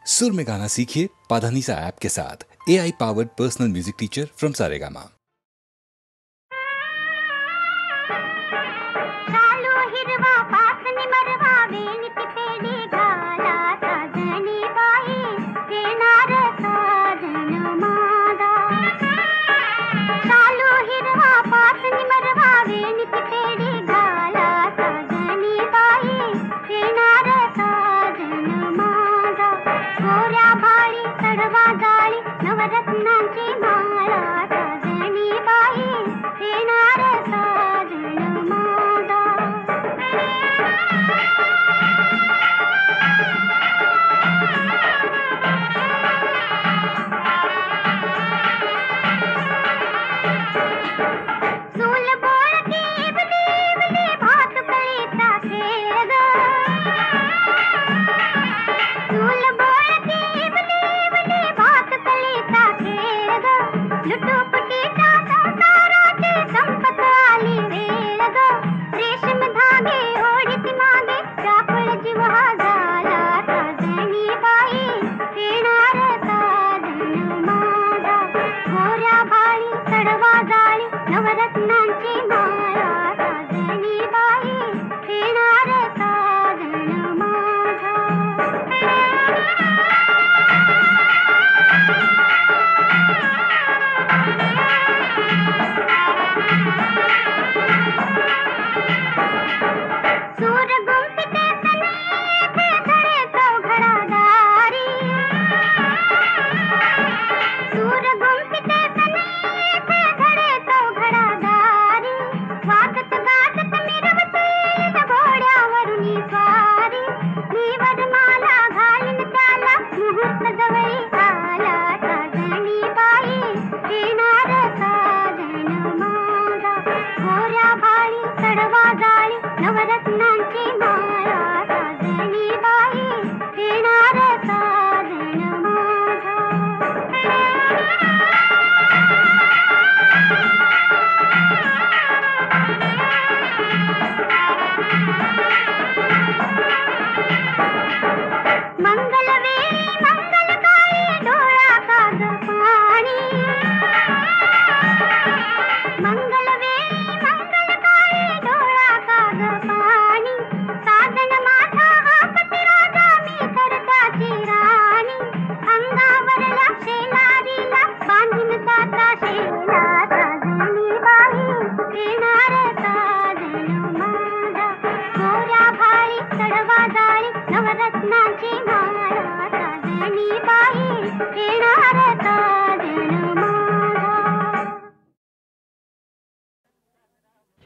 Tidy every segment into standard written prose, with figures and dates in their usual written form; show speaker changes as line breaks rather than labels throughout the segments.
सुर में गाना सीखिए पाधानीसा ऐप के साथ। AI powered personal music teacher from Saregama.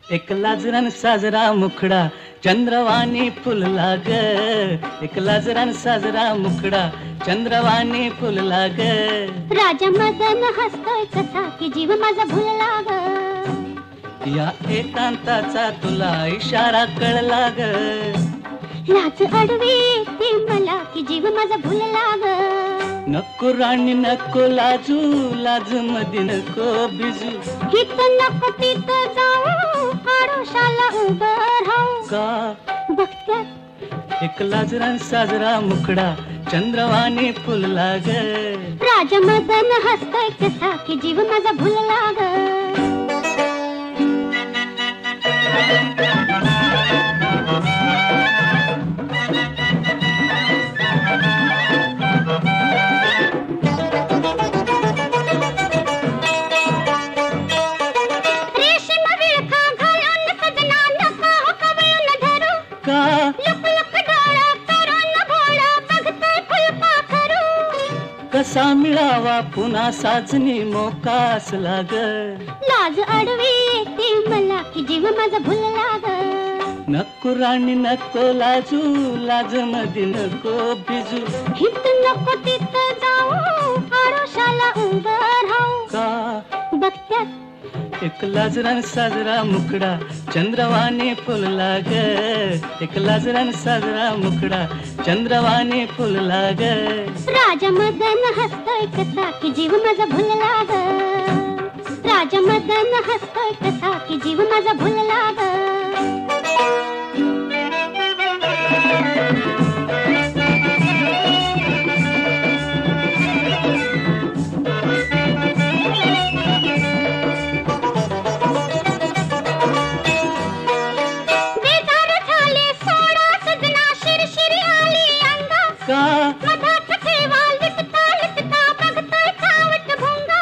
एक लाजरान साजरा मुखडा चंद्रवाणी फुलला ग, एक लाजरान साजरा मुखडा चंद्रवाणी फुलला ग.
राजा मदन हसतोय कसा की जीव माझा भुलला ग,
या एकांताचा तुला इशारा कळला ग.
लाज अडवी ती मला की जीव माझा भुलला ग.
नको राणी नको लाजू, लाज मध्ये नको बिजू,
हित नको तिथं जाऊ, आडोशाला उभं राहू.
का
बघत्यात
एक लाजरान साजरा मुखडा चंद्रवाणी फुलला ग.
राजा मदन हसतोय कसा की जीव माझा भुलला ग.
कसा मिळावा पुन्हा साजनी मोकास लाग.
लाज अडवी येते मला की जीव माझा भुलला ग.
नको राणी नको लाजू, लाज मध्ये नको बिजू,
हित नको तिथं जाऊ, आडोशाला उभं राहू.
का
बघत्यात
एक लाजरान साजरा मुखडा चंद्रवाणी फुलला ग. एक लाजरान साजरा मुखडा चंद्रवाणी फुलला ग.
राजा मदन हसतोय कसा की जीव माझा भुलला ग. राजा मदन हसतोय कसा की जीव माझा भुलला ग. मधात ठेवा लिटता लिटता बघतोय सावट भोंगा.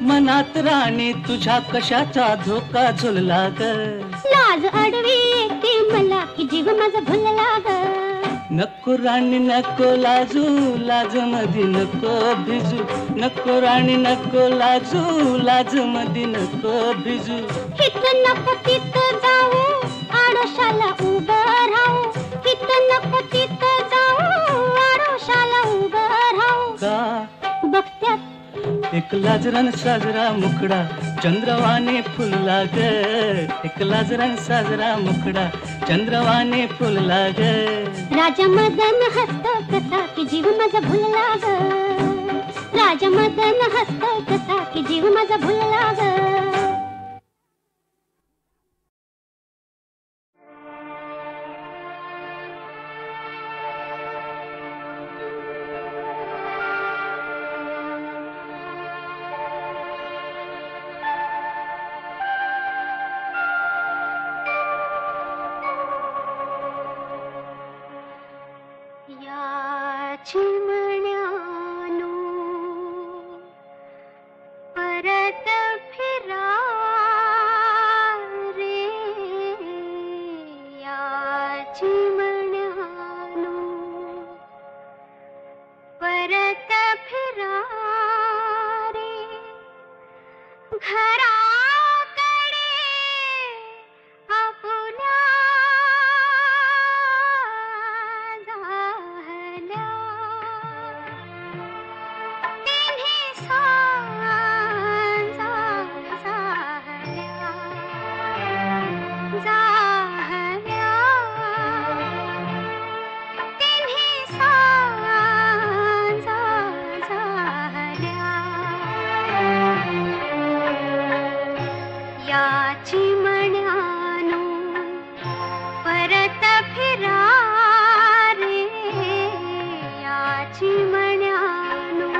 मनात राणी तुझ्या कशाचा धोका झुलला ग.
लाज अडवी येते मला की जीव माझा भुलला ग.
नको राणी नको लाजू, लाज मधी नको भिजू. नको राणी नको लाजू, लाज मधी नको भिजू.
हित नको तित जाऊ आडोशाला उभं राहू. हित नको तित जाऊ आडोशाला उभं राहू.
का
बघत्यात
एक लाजरान साजरा मुखडा चंद्रवाने फुलला ग. एक लाजरान साजरा मुखडा चंद्रवाने फुलला ग.
राजा मदन हसतो कसा की जीव माझा भुलला ग. राजा मदन हसतो कसा की जीव माझा भुलला ग. चिमण्यानो परत फिरा रे. या चिमण्यानो परत फिरा रे. घराकडे आपुल्या चिमण्यानो परत फिरा रे. या चिमण्यानो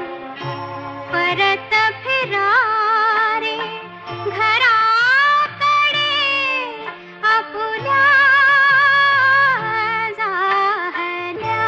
परत फिरा रे. घराकडे आपुल्या जाहल्या.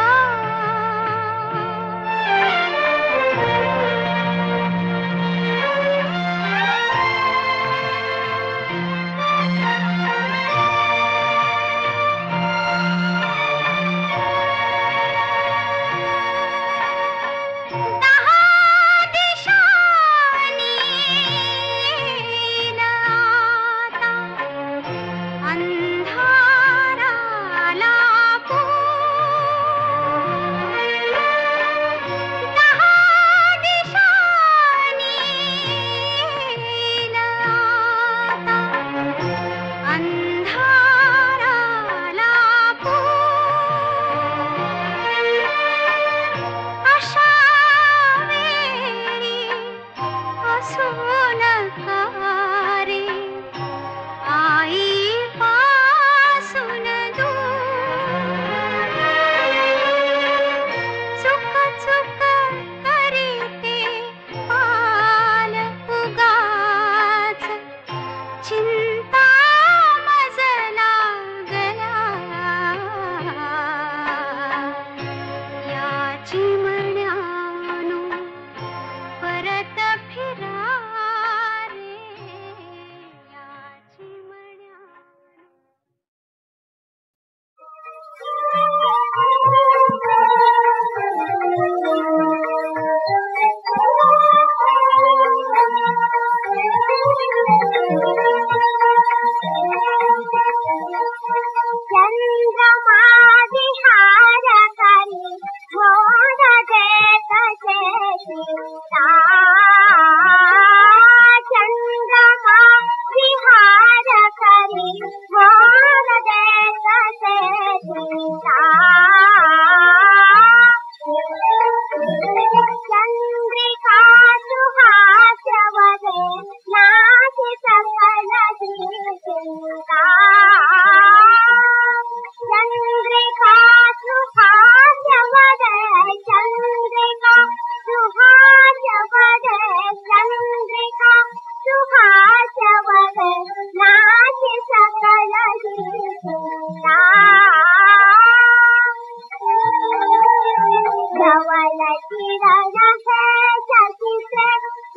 किरण है शशि से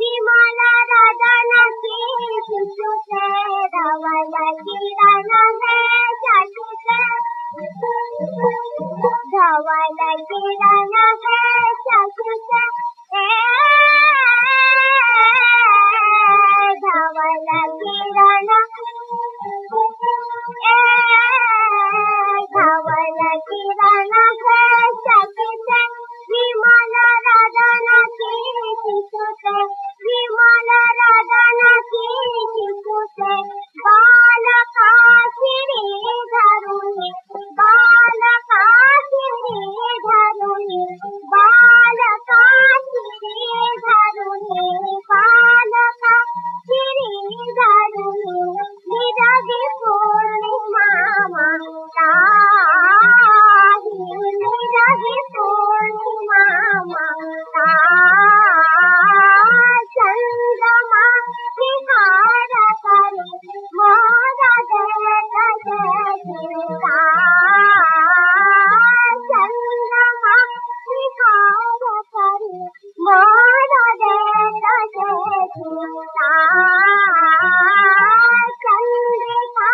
विमल रदन की शिशु से धवल किरण है शशि से धवल किरण है शशि से धवल किरण धवल किरण है शशि से विमल रदन की शिशु से विमल रदन की शिशु से बालका श्री धरुणी बालका श्री धरुणी बालका श्री धरुणी बालका श्री धरुणी निरगी पूर्णिमा मंगताहि निरगी पूर्णिमा मंगताहि चंद्रमा विहार करे मोर देत जयता चंद्रमा विहार करे मोर देत जयता चंद्रिका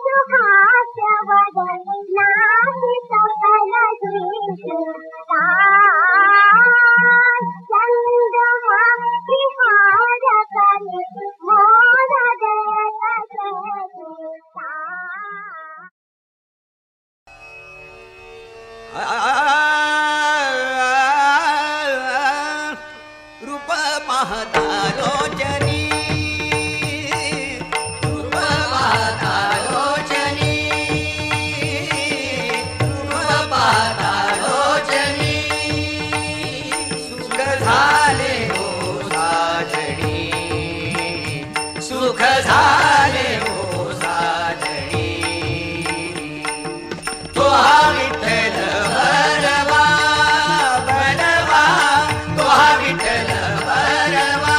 सुहास्य वदन नाहि सकल जीविता चंद्रमा विहार करे मोर देत जयता
रूप पाहता लोचनी रूप पाहता लोचनी रूप पाहता लोचनी सुख झाले हो साजणी सुख झाले हो साजणी तो हा विठ्ठल भरवा भरवा तो हा विठ्ठल भरवा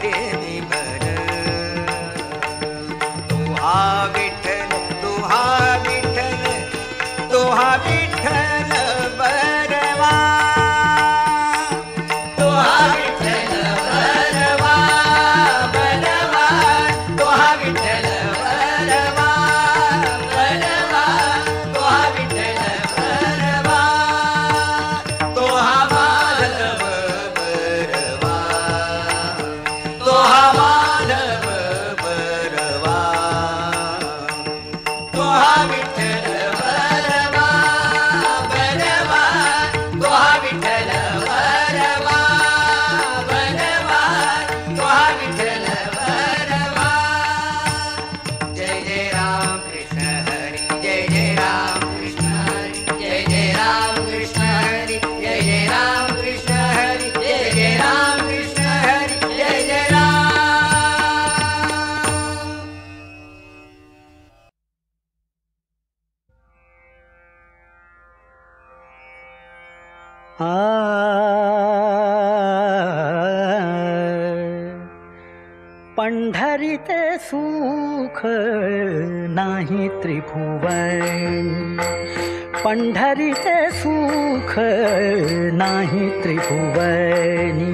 देवी भर तू हा विठ्ठल तू हा विठ्ठल तू हा विठ्ठल बरवा तू हा विठ्ठल बरवा बरवा तू हा विठ्ठल बरवा बरवा तू हा विठ्ठल बरवा तो हा माधव बरवा तो हा माधव बरवा तो हा विठ्ठल बरवा बरवा तो हा विठ्ठल बरवा बरवा तो हा विठ्ठल बरवा जय जय राम कृष्ण हरी जय जय राम कृष्ण हरी जय जय राम कृष्ण हरी जय जय राम कृष्ण हरी जय जय राम कृष्ण हरी जय जय राम
पंढरीचे सुख नाही त्रिभुवन पंढरीचे सुख नाही त्रिभुवनी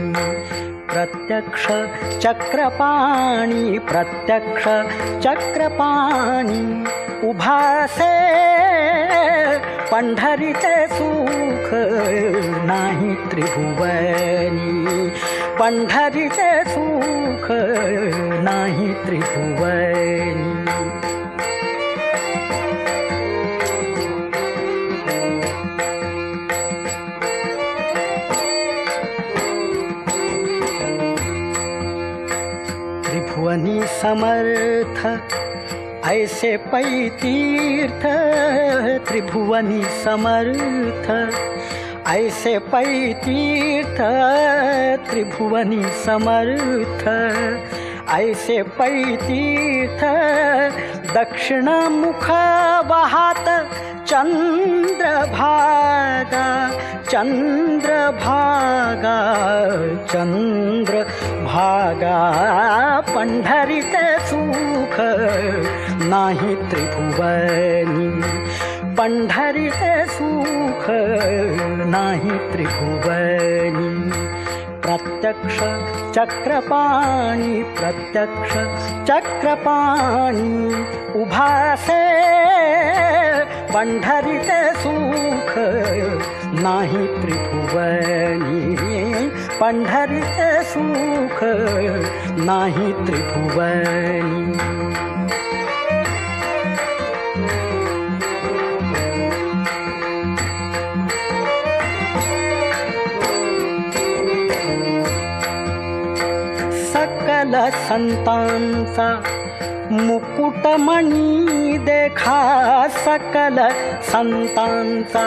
प्रत्यक्ष चक्रपाणी प्रत्यक्ष चक्रपाणी उभासे पंढरीचे सुख नाही त्रिभुवनी पंढरीचे सुख नाही त्रिभुवनी त्रिभुवनी समर्थ ऐसे पै तीर्थ त्रिभुवनी समर्थ ऐसे पै तीर्थ त्रिभुवनी समर्थ ऐसे पै तीर्थ दक्षिण मुख वाहत चंद्रभागा चंद्रभागा चंद्रभागा पंढरीचे सुख नाही त्रिभुवनी पंढरीचे सुख नाही त्रिभुवनी प्रत्यक्ष चक्रपाणी प्रत्यक्ष चक्रपाणी उभासे पंढरीचे सुख नाही त्रिभुवनी पंढरीचे सुख नाही त्रिभुवनी सकल संतांचा मुकुटमणी देखा सकल संतांचा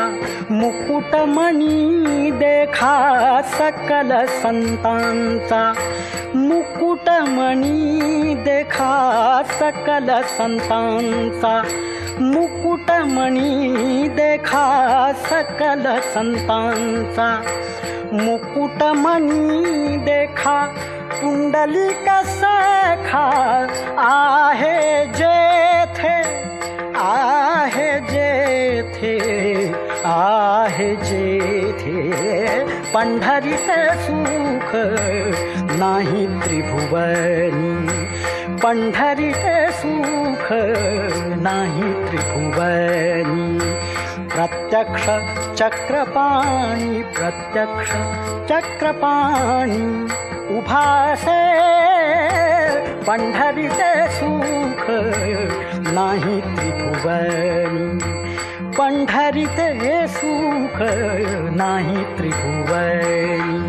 मुकुटमणी देखा सकल संतांचा मुकुटमणी देखा सकल संतांचा मुकुटमणी देखा सकल संतांचा मुकुटमणी देखा पुंडलिक सखा आहे जेथे आहे जेथे आहे जेथे पंढरीचे सुख नाही त्रिभुवनी पंढरीचे सुख नाही त्रिभुवनी प्रत्यक्ष चक्रपाणी प्रत्यक्ष चक्रपाणी उभासे पंढरीचे सुख नाही त्रिभुवनी पंढरीचे सुख नाही त्रिभुवनी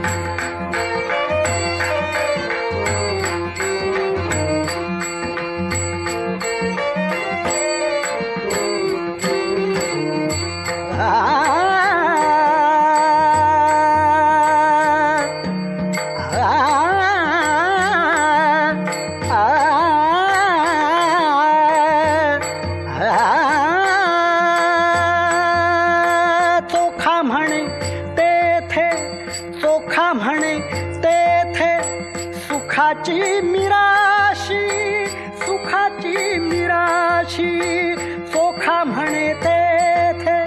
सुखाची मिराशी, सुखाची मिराशी चोखा म्हणे तेथे.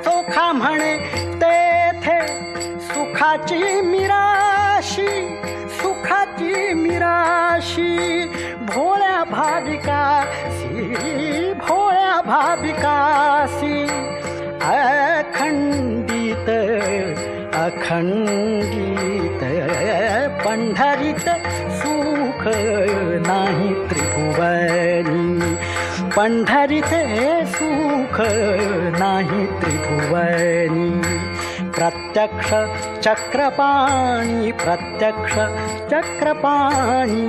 चोखा म्हणे तेथे सुखाची मिराशी, सुखाची मिराशी भोळ्या भाविकासी, भोळ्या भाविकासी अखंडित, अखंडित पंढरीत सुख नाही त्रिभुवनी, पंढरीत सुख नाही त्रिभुवनी. प्रत्यक्ष चक्रपाणी, प्रत्यक्ष चक्रपाणी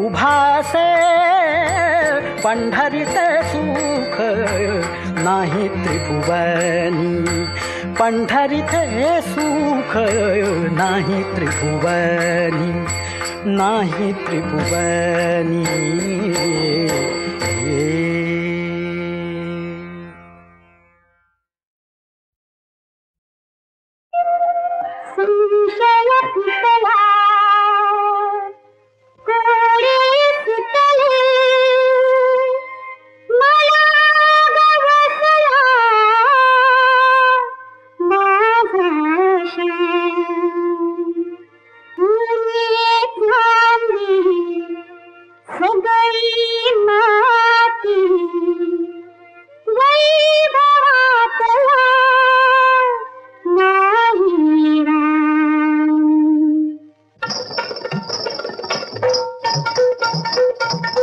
उभासे पंढरीत सुख नाही त्रिभुवनी, पंढरीत सुख नाही त्रिभुवनी, नाही त्रिभुवनी.
संशय फुटला कोडे सुटले मला गवसला माझाशी तुझी थांबली सगळी माती वैभवातला नाही राम.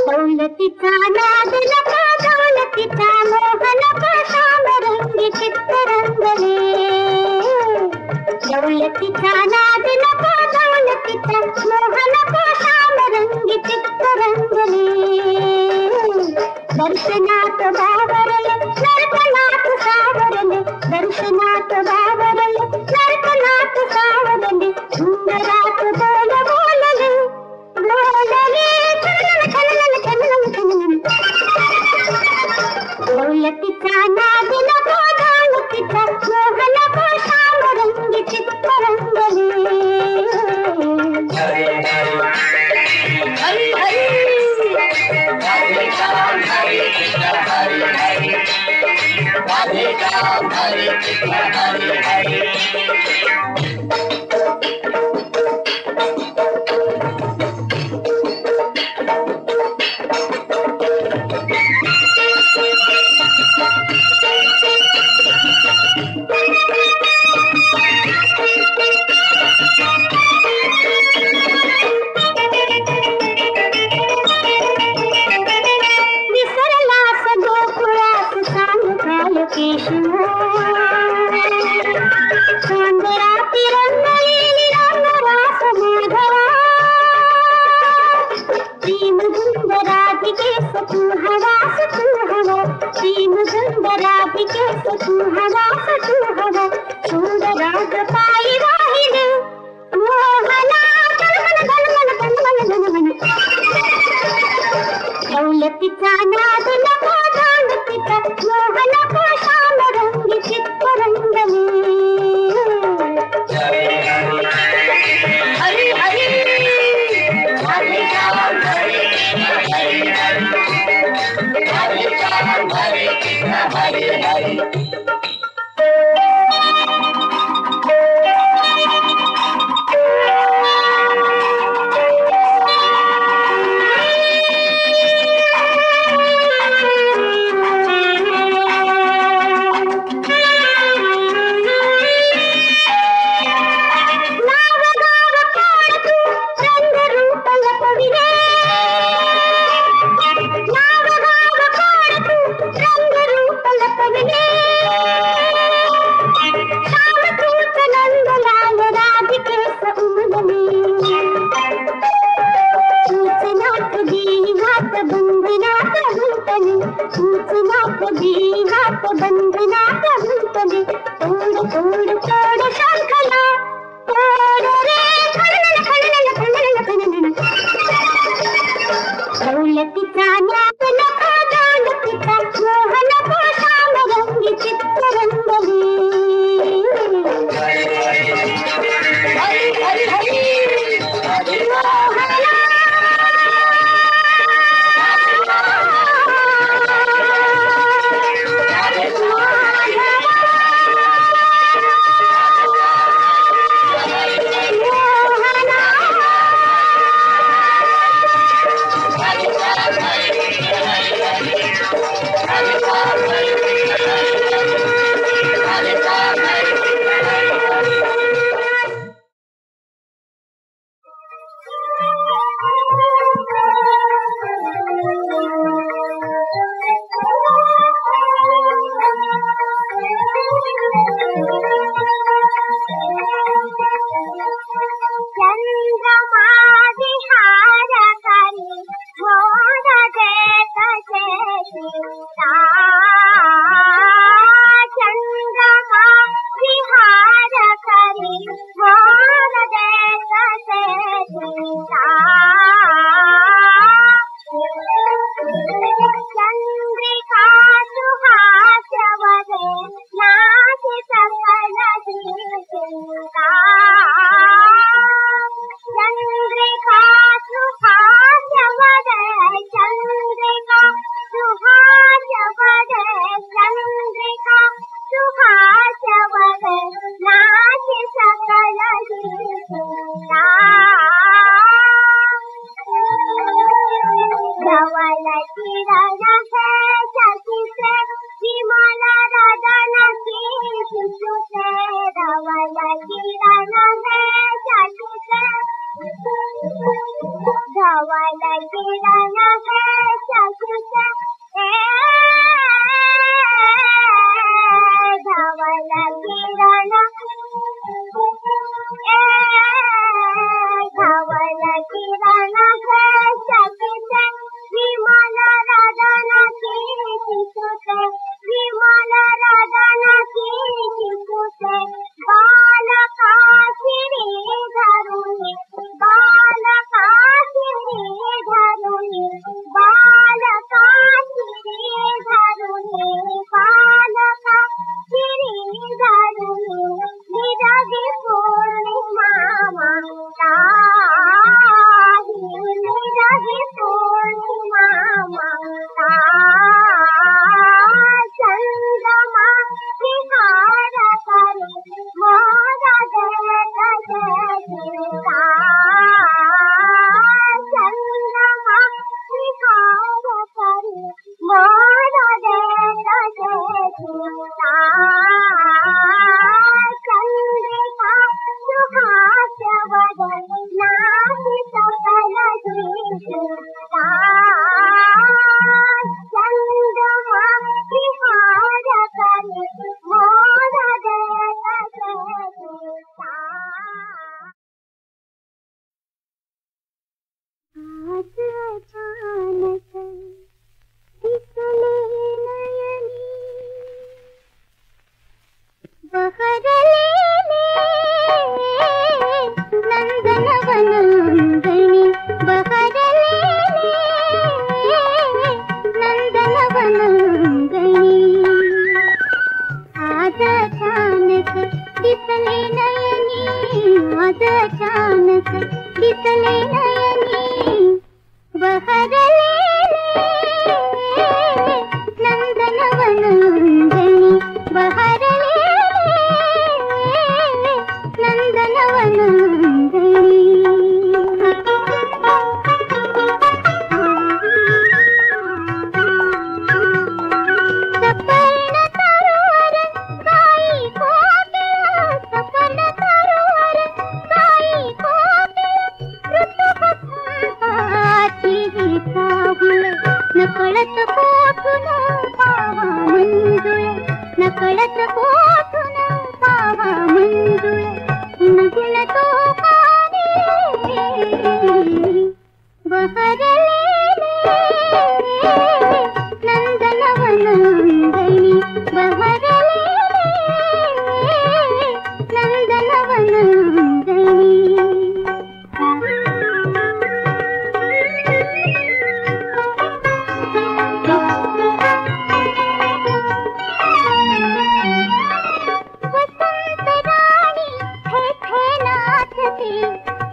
दौलतीचा नाद नका, दौलतीचा मोह नका, श्यामरंगी चित्त रंगले. दौलतीचा नाद नका, दौलतीचा मोह नका, श्यामरंगी चित्त रंगले. दर्शनात बावरले नर्तनात सावरले, दर्शनात बावरले नर्तनात सावरले. सुंदरात बोल बोलले, बोलले छनन छनन छनन. दौलतीचा नाद नको, दौलतीचा मोह नको, श्यामरंगी चित्त रंगले. हरी हरी हरे राम हरे कृष्ण हरे हरे, हरे राम हरे कृष्ण हरे हरे. दौलतीचा नाद नको, दौलतीचा मोह नको, श्यामरंगी चित्त रंगले. हरी हरी हरे राम हरे कृष्ण हरे हरे, हरे राम हरे कृष्ण हरे हरे. रंग रूप लपविले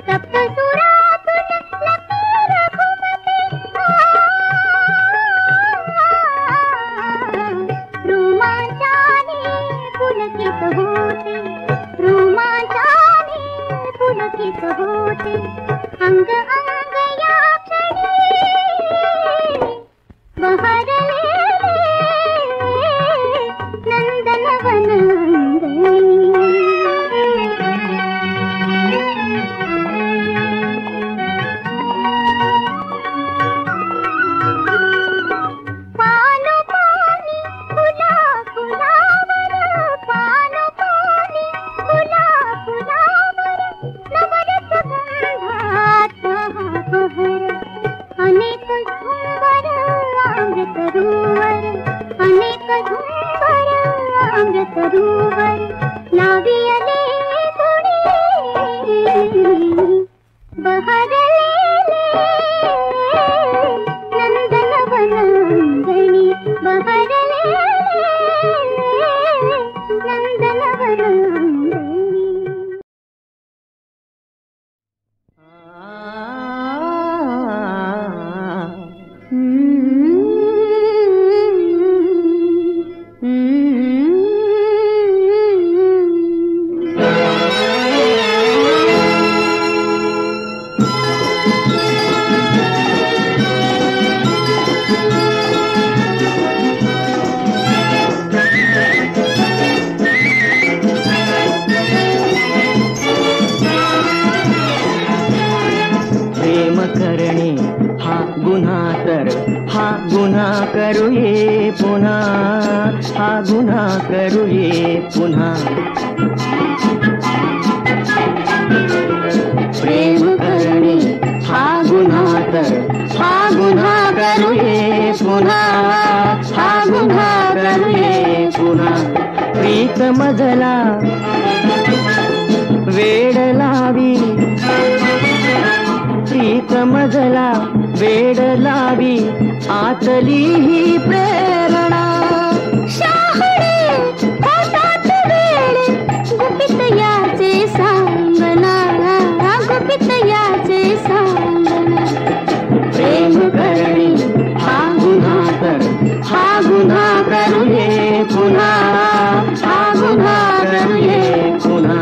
सप्तसुरातुर
पुन्हा हा गुन्हा करूये पुन्हा. प्रेम करणे हा गुन्हा तर हा गुन्हा करूये पुन्हा. हा गुन्हा करूये पुन्हा. प्रीत मजला वेड लावी. प्रीत मजला वेड लावी आतली ही प्रेरणा.
शहाणे होतात वेडे गुपित याचे सांगना. गुपित याचे सांगना.
प्रेम करणे हा गुन्हा तर हा गुन्हा करूये पुन्हा. हा गुन्हा करूये पुन्हा.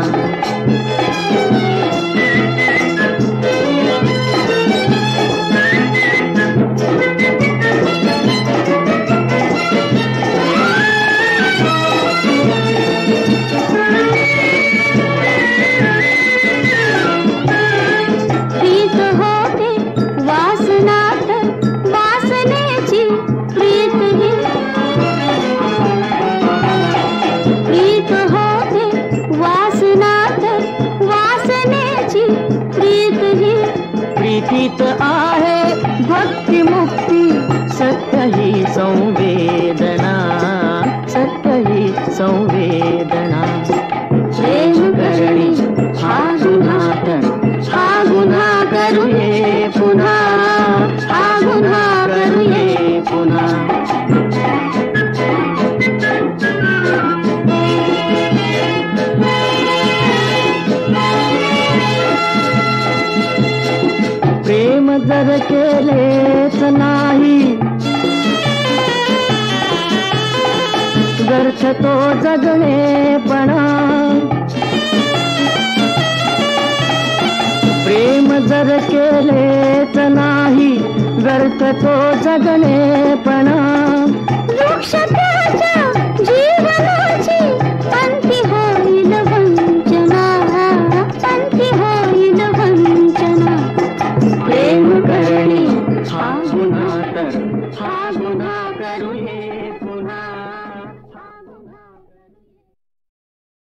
प्रीतीत आहे भक्ती मुक्ती सत्य ही संवेदना. सत्य ही संवेदना. प्रेम करणे हा गुन्हा तर हा गुन्हा करूये पुन्हा. हा गुन्हा करूये पुन्हा. प्रेम जर केलेच नाही व्यर्थ तो जगणेपणा. प्रेम जर केलेच नाही व्यर्थ तो जगणेपणा.